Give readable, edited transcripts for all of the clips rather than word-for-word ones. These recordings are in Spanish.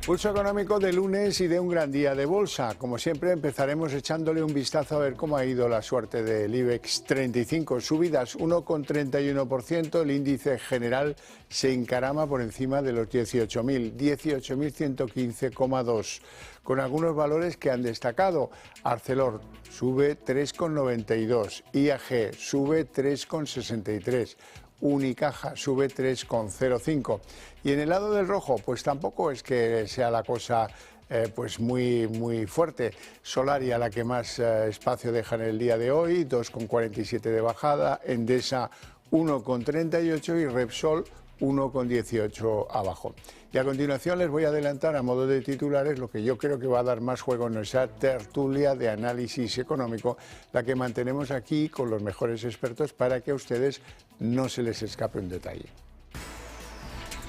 Pulso económico de lunes y de un gran día de bolsa. Como siempre, empezaremos echándole un vistazo a ver cómo ha ido la suerte del IBEX 35. Subidas 1,31%, el índice general se encarama por encima de los 18.000, 18.115,2. Con algunos valores que han destacado. Arcelor sube 3,92, IAG sube 3,63. Unicaja sube 3,05. Y en el lado del rojo, pues tampoco es que sea la cosa pues muy fuerte. Solaria la que más espacio deja en el día de hoy, 2,47 de bajada, Endesa 1,38 y Repsol 1,18 abajo. Y a continuación les voy a adelantar a modo de titulares lo que yo creo que va a dar más juego en nuestra tertulia de análisis económico, la que mantenemos aquí con los mejores expertos para que a ustedes no se les escape un detalle.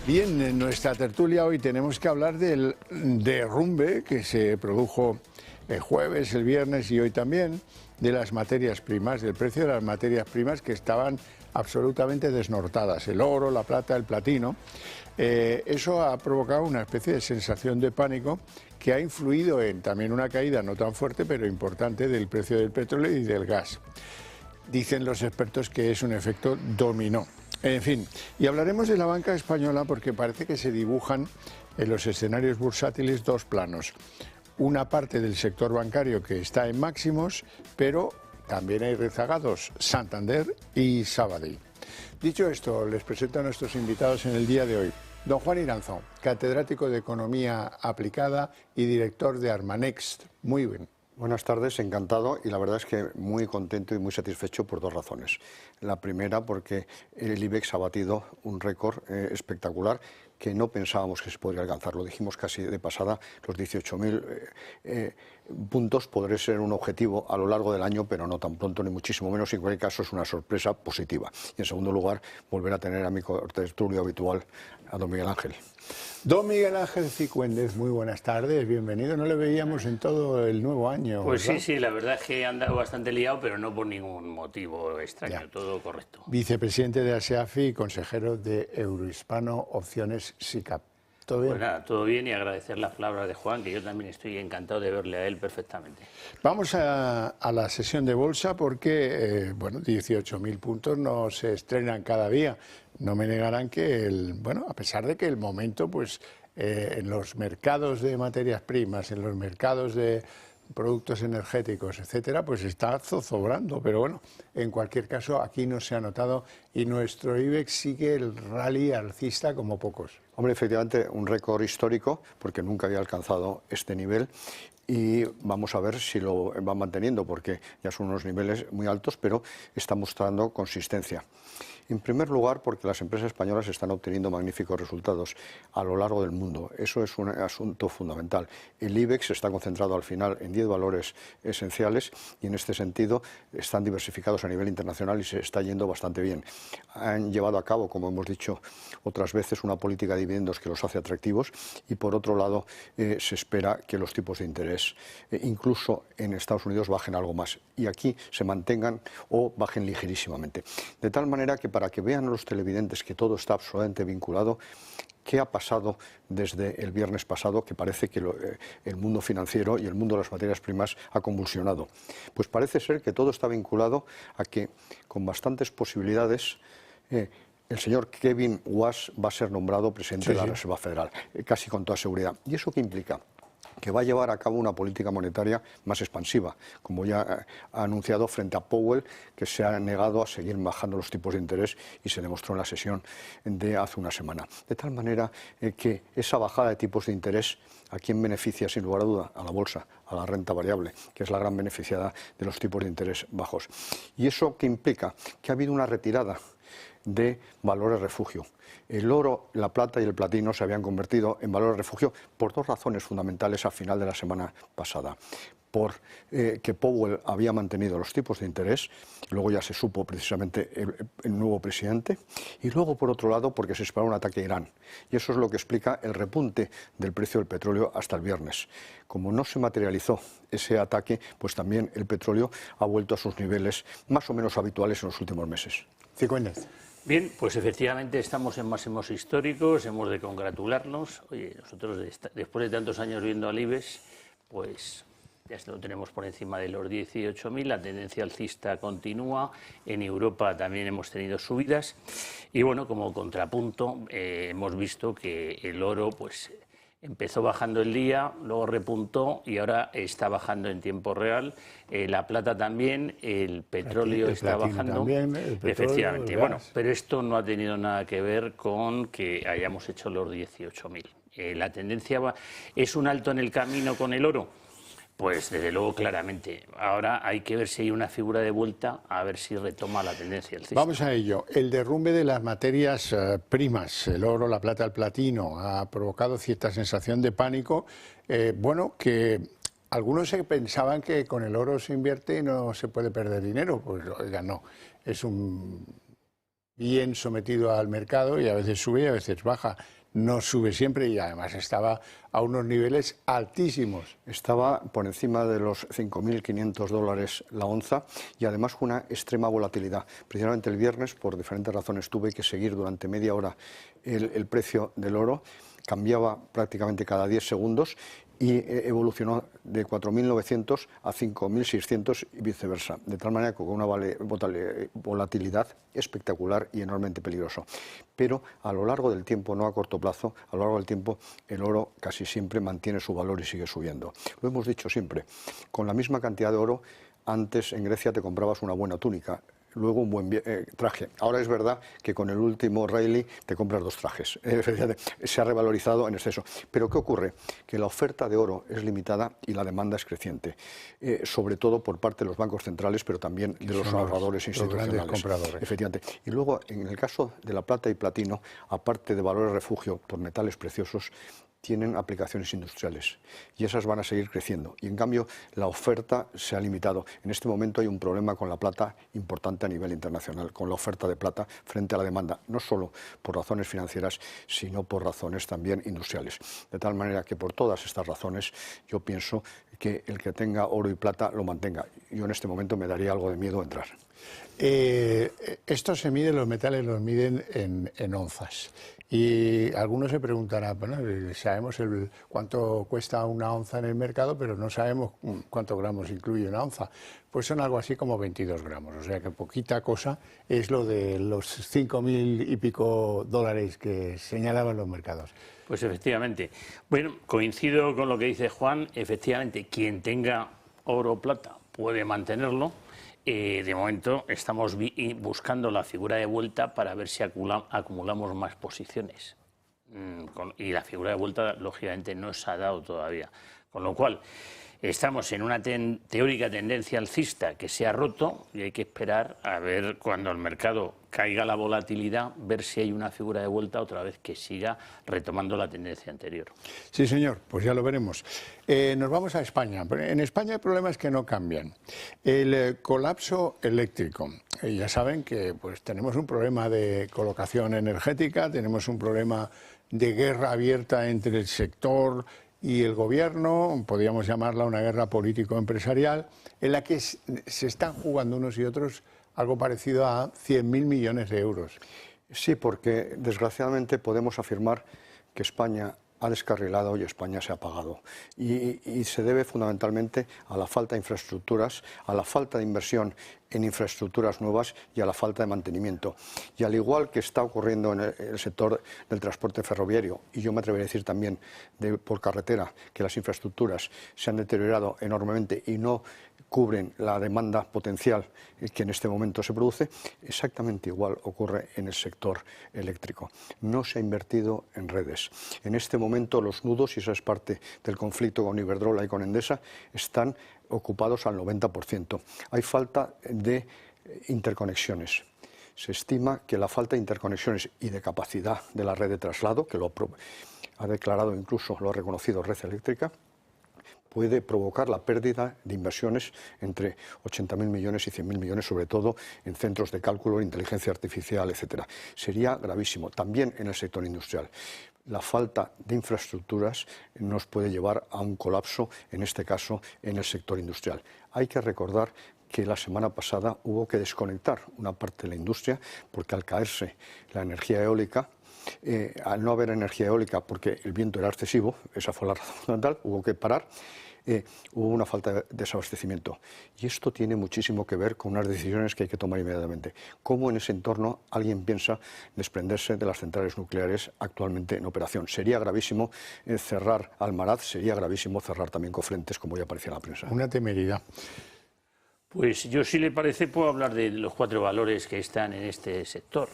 Bien, en nuestra tertulia hoy tenemos que hablar del derrumbe que se produjo el jueves, el viernes y hoy también, de las materias primas, del precio de las materias primas que estaban absolutamente desnortadas, el oro, la plata, el platino. Eso ha provocado una especie de sensación de pánico que ha influido en también una caída no tan fuerte pero importante del precio del petróleo y del gas. Dicen los expertos que es un efecto dominó. En fin, y hablaremos de la banca española porque parece que se dibujan en los escenarios bursátiles dos planos. Una parte del sector bancario que está en máximos, pero también hay rezagados, Santander y Sabadell. Dicho esto, les presento a nuestros invitados en el día de hoy. Don Juan Iranzo, catedrático de Economía Aplicada y director de Armanext. Muy bien. Buenas tardes, encantado y la verdad es que muy contento y muy satisfecho por dos razones. La primera porque el IBEX ha batido un récord espectacular que no pensábamos que se podría alcanzar, lo dijimos casi de pasada, los 18.000 puntos podría ser un objetivo a lo largo del año, pero no tan pronto ni muchísimo menos, y en cualquier caso es una sorpresa positiva. Y en segundo lugar, volver a tener a mi tertulio habitual, a don Miguel Ángel. Don Miguel Ángel Cicuéndez, muy buenas tardes, bienvenido. No le veíamos en todo el nuevo año, Pues ¿verdad? sí, la verdad es que he andado bastante liado, pero no por ningún motivo extraño, Ya. todo correcto. Vicepresidente de ASEAFI y consejero de Eurohispano Opciones SICAP. ¿Todo bien? Pues nada, todo bien y agradecer las palabras de Juan, que yo también estoy encantado de verle a él perfectamente. Vamos a la sesión de bolsa porque, 18.000 puntos no se estrenan cada día. No me negarán que, a pesar de que el momento, pues, en los mercados de materias primas, en los mercados de productos energéticos, etcétera, pues está zozobrando, pero bueno, en cualquier caso aquí no se ha notado y nuestro IBEX sigue el rally alcista como pocos. Hombre, efectivamente, un récord histórico, porque nunca había alcanzado este nivel y vamos a ver si lo va manteniendo, porque ya son unos niveles muy altos, pero está mostrando consistencia. En primer lugar, porque las empresas españolas están obteniendo magníficos resultados a lo largo del mundo. Eso es un asunto fundamental. El IBEX está concentrado al final en 10 valores esenciales y en este sentido están diversificados a nivel internacional y se está yendo bastante bien. Han llevado a cabo, como hemos dicho otras veces, una política de dividendos que los hace atractivos y por otro lado se espera que los tipos de interés incluso en Estados Unidos bajen algo más y aquí se mantengan o bajen ligerísimamente. De tal manera que para que vean los televidentes que todo está absolutamente vinculado, ¿qué ha pasado desde el viernes pasado? Que parece que el mundo financiero y el mundo de las materias primas ha convulsionado. Pues parece ser que todo está vinculado a que, con bastantes posibilidades, el señor Kevin Wass va a ser nombrado presidente de la Reserva Federal, casi con toda seguridad. ¿Y eso qué implica? Que va a llevar a cabo una política monetaria más expansiva, como ya ha anunciado frente a Powell, que se ha negado a seguir bajando los tipos de interés y se demostró en la sesión de hace una semana. De tal manera que esa bajada de tipos de interés, ¿a quién beneficia sin lugar a duda? A la bolsa, a la renta variable, que es la gran beneficiada de los tipos de interés bajos. ¿Y eso qué implica? Que ha habido una retirada de valores refugio. El oro, la plata y el platino se habían convertido en valores refugio por dos razones fundamentales al final de la semana pasada. Por que Powell había mantenido los tipos de interés, luego ya se supo precisamente el nuevo presidente, y luego por otro lado porque se esperaba un ataque a Irán. Y eso es lo que explica el repunte del precio del petróleo hasta el viernes. Como no se materializó ese ataque, pues también el petróleo ha vuelto a sus niveles más o menos habituales en los últimos meses. Cicuéndez. Bien, pues efectivamente estamos en máximos históricos, hemos de congratularnos. Oye, nosotros después de tantos años viendo al IBEX, pues ya lo tenemos por encima de los 18.000, la tendencia alcista continúa, en Europa también hemos tenido subidas y bueno, como contrapunto hemos visto que el oro pues empezó bajando el día, luego repuntó y ahora está bajando en tiempo real. La plata también, el petróleo está bajando. También, el petróleo, efectivamente, el bueno, gas. pero esto no ha tenido nada que ver con que hayamos hecho los 18.000. La tendencia es un alto en el camino con el oro. Pues desde luego, claramente. Ahora hay que ver si hay una figura de vuelta, a ver si retoma la tendencia alcista. Vamos a ello. El derrumbe de las materias primas, el oro, la plata, el platino, ha provocado cierta sensación de pánico. Bueno, que algunos se pensaban que con el oro se invierte y no se puede perder dinero. Pues oiga, no. Es un bien sometido al mercado y a veces sube y a veces baja. No sube siempre y además estaba a unos niveles altísimos. Estaba por encima de los 5.500 dólares la onza y además con una extrema volatilidad. Precisamente el viernes, por diferentes razones, tuve que seguir durante media hora el precio del oro. Cambiaba prácticamente cada 10 segundos y evolucionó de 4.900 a 5.600 y viceversa, de tal manera que con una volatilidad espectacular y enormemente peligroso. Pero a lo largo del tiempo, no a corto plazo, a lo largo del tiempo el oro casi siempre mantiene su valor y sigue subiendo. Lo hemos dicho siempre, con la misma cantidad de oro, antes en Grecia te comprabas una buena túnica, luego un buen traje. Ahora es verdad que con el último rally te compras 2 trajes. Se ha revalorizado en exceso. Pero ¿qué ocurre? Que la oferta de oro es limitada y la demanda es creciente, sobre todo por parte de los bancos centrales, pero también de los ahorradores institucionales. Los grandes compradores. Efectivamente. Y luego, en el caso de la plata y platino, aparte de valores refugio por metales preciosos, tienen aplicaciones industriales y esas van a seguir creciendo. Y en cambio la oferta se ha limitado. En este momento hay un problema con la plata importante a nivel internacional, con la oferta de plata frente a la demanda, no solo por razones financieras, sino por razones también industriales. De tal manera que por todas estas razones yo pienso que el que tenga oro y plata lo mantenga. Yo en este momento me daría algo de miedo entrar. Esto se mide, los metales los miden en onzas. Y algunos se preguntarán, bueno, sabemos cuánto cuesta una onza en el mercado, pero no sabemos cuántos gramos incluye una onza. Pues son algo así como 22 gramos, o sea que poquita cosa es lo de los 5.000 y pico dólares que señalaban los mercados. Pues efectivamente. Bueno, coincido con lo que dice Juan, efectivamente, quien tenga oro o plata puede mantenerlo. De momento estamos buscando la figura de vuelta para ver si acumulamos más posiciones. Y la figura de vuelta, lógicamente, no se ha dado todavía. Con lo cual, estamos en una teórica tendencia alcista que se ha roto y hay que esperar a ver cuando el mercado caiga la volatilidad, ver si hay una figura de vuelta otra vez que siga retomando la tendencia anterior. Sí, señor, pues ya lo veremos. Nos vamos a España. En España el problema es que no cambian. El colapso eléctrico. Ya saben que pues, tenemos un problema de colocación energética, tenemos un problema de guerra abierta entre el sector y el gobierno, podríamos llamarla una guerra político-empresarial, en la que se están jugando unos y otros algo parecido a 100.000 millones de euros. Sí, porque desgraciadamente podemos afirmar que España ha descarrilado y España se ha apagado. Y se debe fundamentalmente a la falta de infraestructuras, a la falta de inversión en infraestructuras nuevas y a la falta de mantenimiento. Y al igual que está ocurriendo en el sector del transporte ferroviario, y yo me atrevería a decir también por carretera, que las infraestructuras se han deteriorado enormemente y no cubren la demanda potencial que en este momento se produce, exactamente igual ocurre en el sector eléctrico. No se ha invertido en redes. En este momento los nudos, y eso es parte del conflicto con Iberdrola y con Endesa, están ocupados al 90%. Hay falta de interconexiones. Se estima que la falta de interconexiones y de capacidad de la red de traslado, que lo ha declarado incluso, lo ha reconocido Red Eléctrica, puede provocar la pérdida de inversiones entre 80.000 millones y 100.000 millones, sobre todo en centros de cálculo, inteligencia artificial, etcétera. Sería gravísimo, también en el sector industrial. La falta de infraestructuras nos puede llevar a un colapso, en este caso, en el sector industrial. Hay que recordar que la semana pasada hubo que desconectar una parte de la industria porque al caerse la energía eólica, al no haber energía eólica porque el viento era excesivo, esa fue la razón fundamental, hubo que parar. Hubo una falta de desabastecimiento. Y esto tiene muchísimo que ver con unas decisiones que hay que tomar inmediatamente. ¿Cómo en ese entorno alguien piensa desprenderse de las centrales nucleares actualmente en operación? Sería gravísimo cerrar Almaraz, sería gravísimo cerrar también Cofrentes, como ya aparecía en la prensa. Una temeridad. Pues yo, si le parece, puedo hablar de los 4 valores que están en este sector.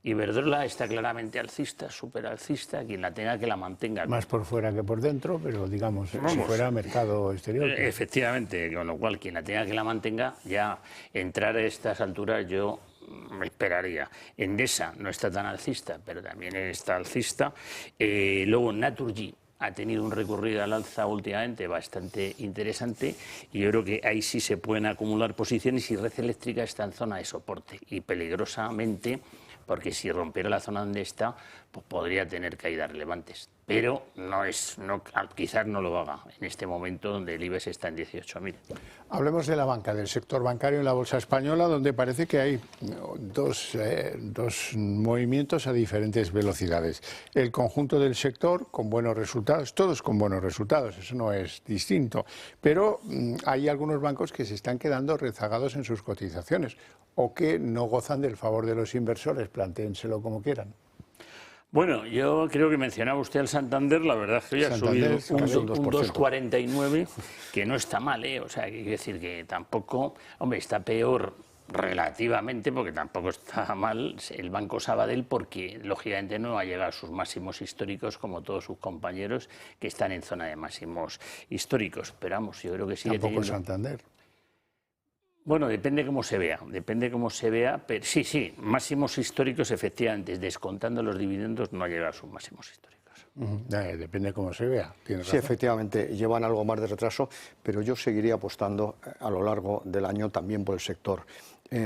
Iberdrola está claramente alcista, súper alcista, quien la tenga que la mantenga. Más por fuera que por dentro, pero digamos, si fuera mercado exterior. Efectivamente, con lo cual quien la tenga que la mantenga, ya entrar a estas alturas yo me esperaría. Endesa no está tan alcista, pero también está alcista. Luego Naturgy ha tenido un recorrido al alza últimamente bastante interesante y yo creo que ahí sí se pueden acumular posiciones y Red Eléctrica está en zona de soporte y peligrosamente, porque si rompiera la zona donde está, pues podría tener caídas relevantes. Pero quizás no lo haga en este momento donde el IBEX está en 18.000. Hablemos de la banca, del sector bancario en la bolsa española, donde parece que hay dos movimientos a diferentes velocidades. El conjunto del sector con buenos resultados, todos con buenos resultados, eso no es distinto, pero hay algunos bancos que se están quedando rezagados en sus cotizaciones o que no gozan del favor de los inversores, plantéenselo como quieran. Bueno, yo creo que mencionaba usted al Santander, la verdad es que hoy ha subido un 2,49, que no está mal, ¿eh? O sea, que quiere decir que tampoco, hombre, está peor relativamente, porque tampoco está mal el Banco Sabadell, porque lógicamente no va a llegar a sus máximos históricos como todos sus compañeros que están en zona de máximos históricos. Pero vamos, yo creo que sigue Tampoco teniendo... Santander. Bueno, depende cómo se vea, pero sí, máximos históricos efectivamente, descontando los dividendos no llega a sus máximos históricos. Depende cómo se vea. Sí, efectivamente, llevan algo más de retraso, pero yo seguiría apostando a lo largo del año también por el sector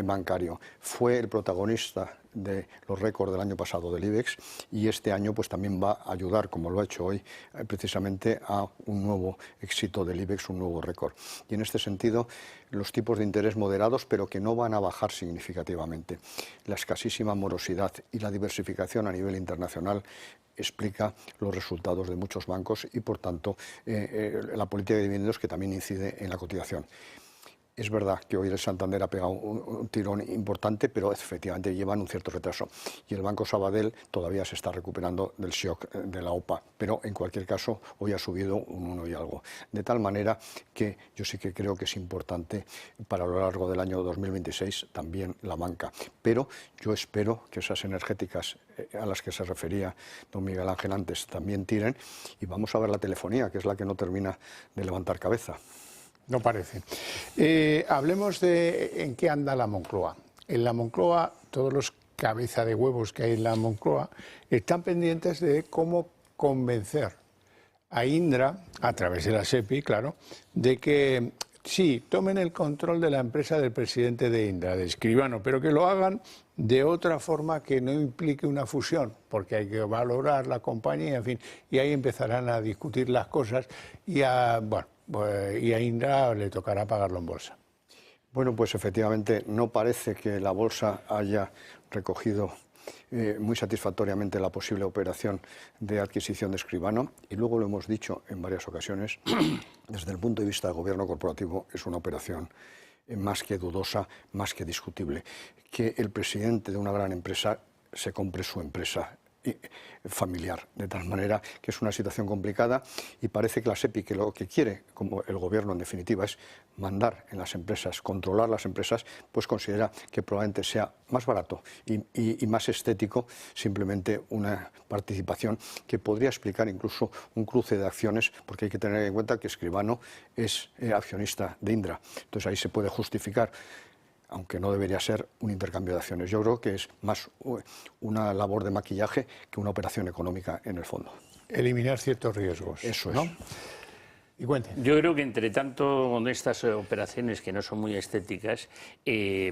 bancario. Fue el protagonista de los récords del año pasado del IBEX y este año pues también va a ayudar, como lo ha hecho hoy, precisamente a un nuevo éxito del IBEX, un nuevo récord. Y en este sentido, los tipos de interés moderados, pero que no van a bajar significativamente. La escasísima morosidad y la diversificación a nivel internacional explica los resultados de muchos bancos y, por tanto, la política de dividendos que también incide en la cotización. Es verdad que hoy el Santander ha pegado un tirón importante, pero efectivamente llevan un cierto retraso. Y el Banco Sabadell todavía se está recuperando del shock de la OPA, pero en cualquier caso hoy ha subido un 1 y algo. De tal manera que yo sí que creo que es importante para lo largo del año 2026 también la banca. Pero yo espero que esas energéticas a las que se refería don Miguel Ángel antes también tiren y vamos a ver la telefonía, que es la que no termina de levantar cabeza. No parece. Hablemos de en qué anda la Moncloa. En la Moncloa, todos los cabeza de huevos que hay en la Moncloa están pendientes de cómo convencer a Indra, a través de la SEPI, claro, de que sí, tomen el control de la empresa del presidente de Indra, de Escribano, pero que lo hagan de otra forma que no implique una fusión, porque hay que valorar la compañía, en fin, y ahí empezarán a discutir las cosas y a Indra le tocará pagarlo en bolsa. Bueno, pues efectivamente no parece que la bolsa haya recogido muy satisfactoriamente la posible operación de adquisición de Escribano y luego lo hemos dicho en varias ocasiones, desde el punto de vista del gobierno corporativo es una operación más que dudosa, más que discutible. Que el presidente de una gran empresa se compre su empresa familiar, de tal manera que es una situación complicada y parece que la SEPI, que lo que quiere, como el gobierno en definitiva, es mandar en las empresas, controlar las empresas, pues considera que probablemente sea más barato y más estético simplemente una participación que podría explicar incluso un cruce de acciones, porque hay que tener en cuenta que Escribano es accionista de Indra, entonces ahí se puede justificar, aunque no debería ser un intercambio de acciones. Yo creo que es más una labor de maquillaje que una operación económica en el fondo. Eliminar ciertos riesgos. Eso es. ¿No? Y cuenten. Yo creo que entre tanto con estas operaciones que no son muy estéticas,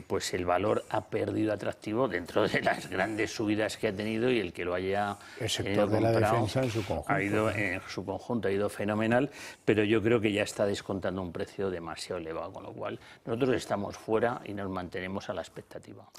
pues el valor ha perdido atractivo dentro de las grandes subidas que ha tenido, y el que lo haya El sector de la defensa en su conjunto. ha ido en su conjunto, ha ido fenomenal, pero yo creo que ya está descontando un precio demasiado elevado, con lo cual nosotros estamos fuera y nos mantenemos a la expectativa.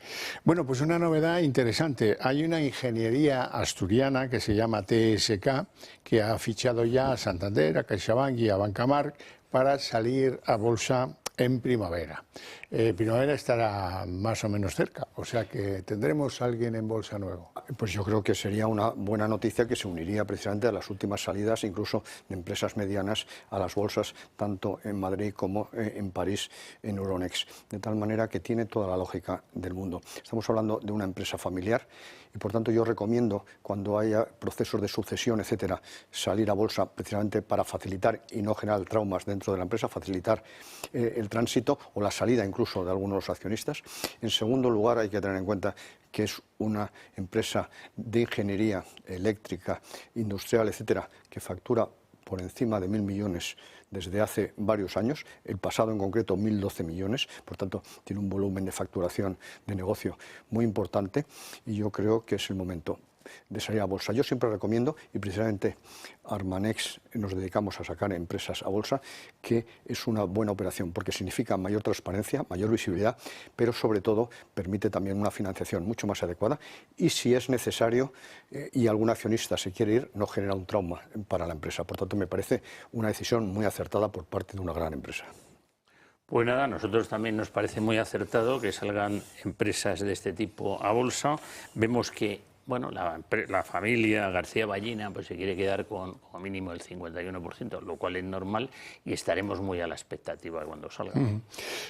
Bueno, pues una novedad interesante. Hay una ingeniería asturiana que se llama TSK, que ha fichado ya a Santander, a CaixaBank y a Bancamarc para salir a bolsa en primavera. Primavera estará más o menos cerca, o sea que tendremos a alguien en bolsa nuevo. Pues yo creo que sería una buena noticia que se uniría precisamente a las últimas salidas, incluso de empresas medianas, a las bolsas, tanto en Madrid como en París, en Euronext. De tal manera que tiene toda la lógica del mundo. Estamos hablando de una empresa familiar y, por tanto, yo recomiendo, cuando haya procesos de sucesión, etcétera, salir a bolsa precisamente para facilitar y no generar traumas dentro de la empresa, facilitar el tránsito o la salida incluso de algunos de los accionistas. En segundo lugar, hay que tener en cuenta que es una empresa de ingeniería eléctrica, industrial, etcétera, que factura por encima de 1.000 millones desde hace varios años, el pasado en concreto 1.012 millones, por tanto tiene un volumen de facturación de negocio muy importante, y yo creo que es el momento de salir a bolsa. Yo siempre recomiendo, y precisamente Armanex nos dedicamos a sacar empresas a bolsa, que es una buena operación porque significa mayor transparencia, mayor visibilidad, pero sobre todo permite también una financiación mucho más adecuada, y si es necesario y algún accionista se quiere ir, no genera un trauma para la empresa. Por tanto, me parece una decisión muy acertada por parte de una gran empresa. Pues nada, a nosotros también nos parece muy acertado que salgan empresas de este tipo a bolsa. Vemos que bueno, la familia García Ballina pues se quiere quedar con como mínimo el 51%, lo cual es normal, y estaremos muy a la expectativa cuando salga.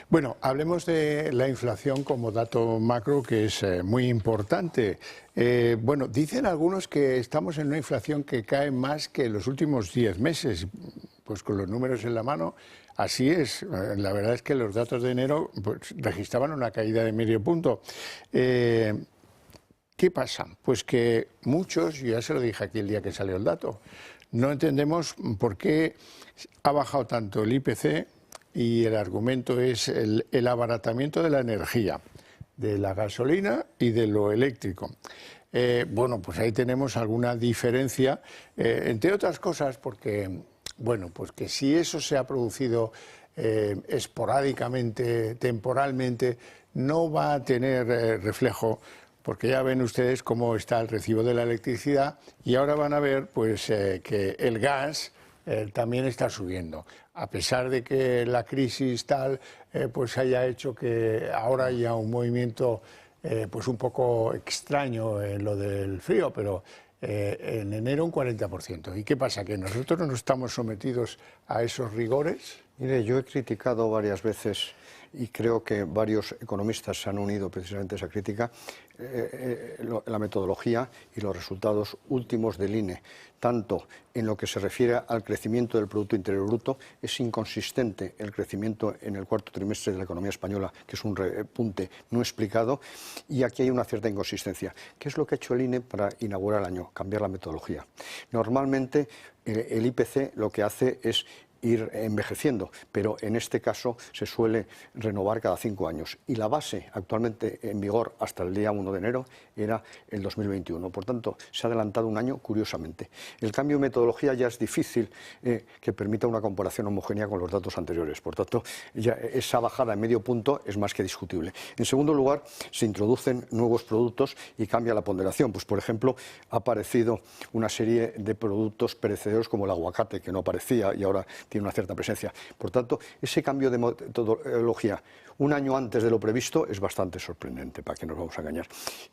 Bueno, hablemos de la inflación como dato macro, que es muy importante. Bueno, dicen algunos que estamos en una inflación que cae más que en los últimos 10 meses. Pues con los números en la mano, así es. La verdad es que los datos de enero pues, registraban una caída de medio punto. ¿Qué pasa? Pues que muchos, yo ya se lo dije aquí el día que salió el dato, no entendemos por qué ha bajado tanto el IPC, y el argumento es el abaratamiento de la energía, de la gasolina y de lo eléctrico. Bueno, pues ahí tenemos alguna diferencia, entre otras cosas porque, bueno, pues que si eso se ha producido esporádicamente, temporalmente, no va a tener reflejo, porque ya ven ustedes cómo está el recibo de la electricidad, y ahora van a ver pues que el gas también está subiendo, a pesar de que la crisis tal pues haya hecho que ahora haya un movimiento pues un poco extraño en lo del frío, pero en enero un 40%. ¿Y qué pasa? ¿Que nosotros no estamos sometidos a esos rigores? Mire, yo he criticado varias veces, y creo que varios economistas se han unido precisamente a esa crítica, la metodología y los resultados últimos del INE. Tanto en lo que se refiere al crecimiento del Producto Interior Bruto, es inconsistente el crecimiento en el cuarto trimestre de la economía española, que es un repunte no explicado, y aquí hay una cierta inconsistencia. ¿Qué es lo que ha hecho el INE para inaugurar el año? Cambiar la metodología. Normalmente el IPC lo que hace es ir envejeciendo, pero en este caso se suele renovar cada 5 años. Y la base actualmente en vigor hasta el día 1 de enero era el 2021. Por tanto, se ha adelantado un año curiosamente. El cambio de metodología ya es difícil que permita una comparación homogénea con los datos anteriores. Por tanto, ya esa bajada en medio punto es más que discutible. En segundo lugar, se introducen nuevos productos y cambia la ponderación. Pues, por ejemplo, ha aparecido una serie de productos perecederos como el aguacate, que no aparecía y ahora tiene una cierta presencia. Por tanto, ese cambio de metodología un año antes de lo previsto es bastante sorprendente, para que nos vamos a engañar.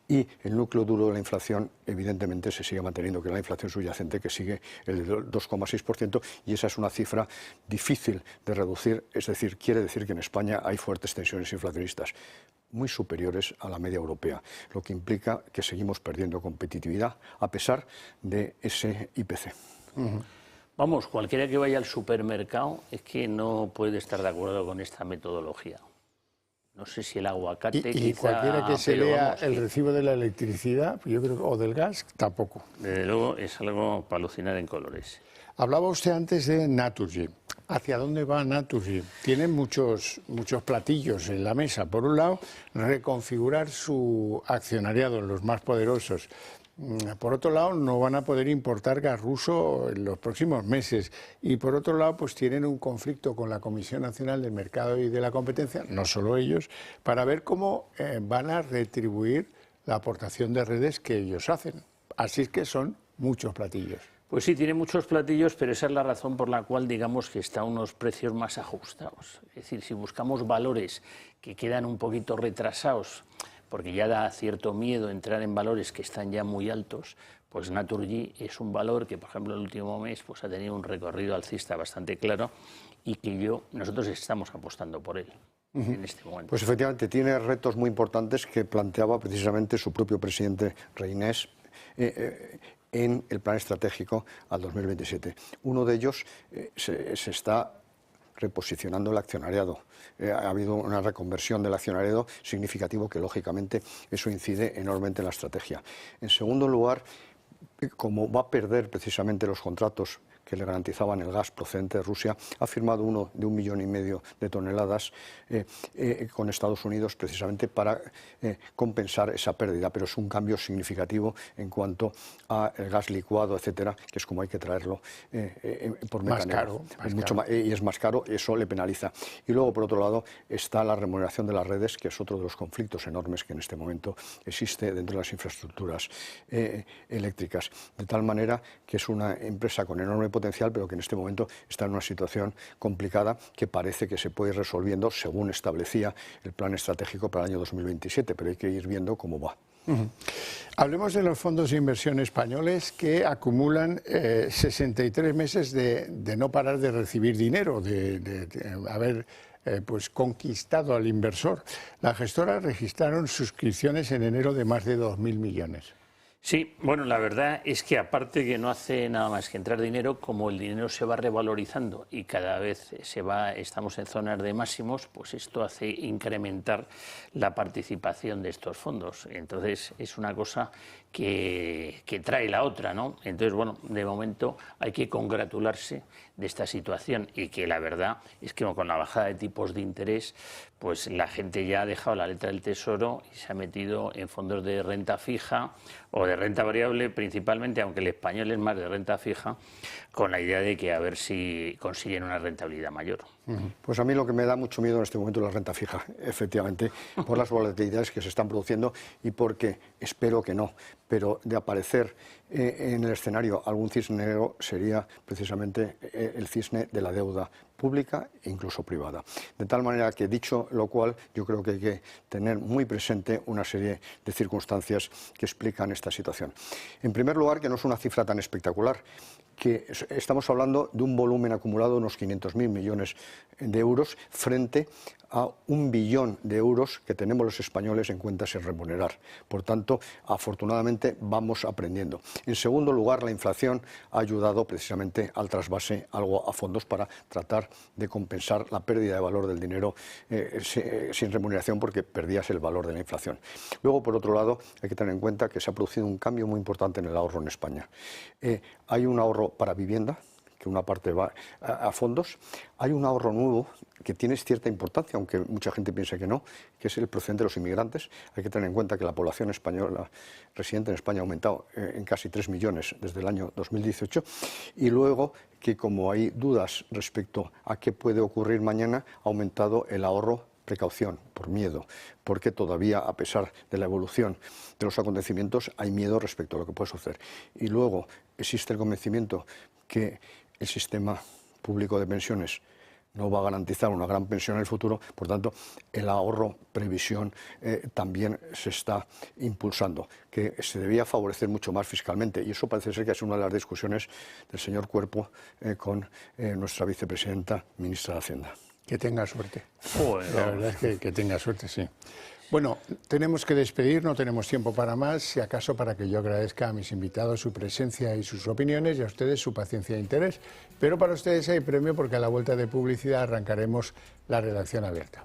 Y el núcleo duro de la inflación, evidentemente, se sigue manteniendo, que es la inflación subyacente, que sigue el 2,6%, y esa es una cifra difícil de reducir, es decir, quiere decir que en España hay fuertes tensiones inflacionistas muy superiores a la media europea, lo que implica que seguimos perdiendo competitividad a pesar de ese IPC. Vamos, cualquiera que vaya al supermercado es que no puede estar de acuerdo con esta metodología. No sé si el aguacate y quizá, cualquiera que se lea vamos, el recibo de la electricidad, yo creo, o del gas, tampoco. Desde luego es algo para alucinar en colores. Hablaba usted antes de Naturgy. ¿Hacia dónde va Naturgy? Tiene muchos platillos en la mesa. Por un lado, reconfigurar su accionariado, los más poderosos. Por otro lado, no van a poder importar gas ruso en los próximos meses. Y por otro lado, pues tienen un conflicto con la Comisión Nacional del Mercado y de la Competencia, no solo ellos, para ver cómo van a retribuir la aportación de redes que ellos hacen. Así es que son muchos platillos. Pues sí, tiene muchos platillos, pero esa es la razón por la cual digamos que está a unos precios más ajustados. Es decir, si buscamos valores que quedan un poquito retrasados, porque ya da cierto miedo entrar en valores que están ya muy altos, pues Naturgy es un valor que, por ejemplo, el último mes pues, ha tenido un recorrido alcista bastante claro y que nosotros estamos apostando por él. En este momento. Pues efectivamente tiene retos muy importantes que planteaba precisamente su propio presidente Reinés en el plan estratégico al 2027. Uno de ellos se está reposicionando el accionariado. Ha habido una reconversión del accionariado significativo que, lógicamente, eso incide enormemente en la estrategia. En segundo lugar, como va a perder precisamente los contratos que le garantizaban el gas procedente de Rusia, ha firmado uno de 1,5 millones de toneladas con Estados Unidos precisamente para compensar esa pérdida, pero es un cambio significativo en cuanto al gas licuado, etcétera, que es como hay que traerlo por mecanero. Y es más caro, eso le penaliza. Y luego, por otro lado, está la remuneración de las redes, que es otro de los conflictos enormes que en este momento existe dentro de las infraestructuras eléctricas, de tal manera que es una empresa con enorme potencial, pero que en este momento está en una situación complicada que parece que se puede ir resolviendo según establecía el plan estratégico para el año 2027, pero hay que ir viendo cómo va. Hablemos de los fondos de inversión españoles que acumulan 63 meses de no parar de recibir dinero, de haber pues conquistado al inversor. Las gestoras registraron suscripciones en enero de más de 2.000 millones. Sí, bueno, la verdad es que aparte que no hace nada más que entrar dinero, como el dinero se va revalorizando y cada vez estamos en zonas de máximos, pues esto hace incrementar la participación de estos fondos. Entonces es una cosa que trae la otra, ¿no? Entonces, bueno, de momento hay que congratularse de esta situación y que la verdad es que con la bajada de tipos de interés, pues la gente ya ha dejado la letra del Tesoro y se ha metido en fondos de renta fija o de renta variable principalmente, aunque el español es más de renta fija, con la idea de que a ver si consiguen una rentabilidad mayor. Pues a mí lo que me da mucho miedo en este momento es la renta fija, efectivamente, por las volatilidades que se están produciendo y porque espero que no, pero de aparecer en el escenario algún cisne negro sería precisamente el cisne de la deuda pública e incluso privada. De tal manera que, dicho lo cual, yo creo que hay que tener muy presente una serie de circunstancias que explican esta situación. En primer lugar, que no es una cifra tan espectacular, que estamos hablando de un volumen acumulado de unos 500.000 millones de euros frente a 1 billón de euros que tenemos los españoles en cuentas sin remunerar. Por tanto, afortunadamente vamos aprendiendo. En segundo lugar, la inflación ha ayudado precisamente al trasvase algo a fondos para tratar de compensar la pérdida de valor del dinero sin remuneración porque perdías el valor de la inflación. Luego, por otro lado, hay que tener en cuenta que se ha producido un cambio muy importante en el ahorro en España. Hay un ahorro para vivienda, que una parte va a fondos. Hay un ahorro nuevo que tiene cierta importancia, aunque mucha gente piense que no, que es el procedente de los inmigrantes. Hay que tener en cuenta que la población española residente en España ha aumentado en casi 3 millones desde el año 2018. Y luego que, como hay dudas respecto a qué puede ocurrir mañana, ha aumentado el ahorro precaución, por miedo, porque todavía, a pesar de la evolución de los acontecimientos, hay miedo respecto a lo que puede suceder. Y luego existe el convencimiento que el sistema público de pensiones no va a garantizar una gran pensión en el futuro, por tanto, el ahorro previsión también se está impulsando, que se debía favorecer mucho más fiscalmente, y eso parece ser que es una de las discusiones del señor Cuerpo con nuestra vicepresidenta, ministra de Hacienda. Que tenga suerte. Bueno. La verdad es que tenga suerte, sí. Bueno, tenemos que despedir, no tenemos tiempo para más, si acaso para que yo agradezca a mis invitados su presencia y sus opiniones y a ustedes su paciencia e interés. Pero para ustedes hay premio porque a la vuelta de publicidad arrancaremos la redacción abierta.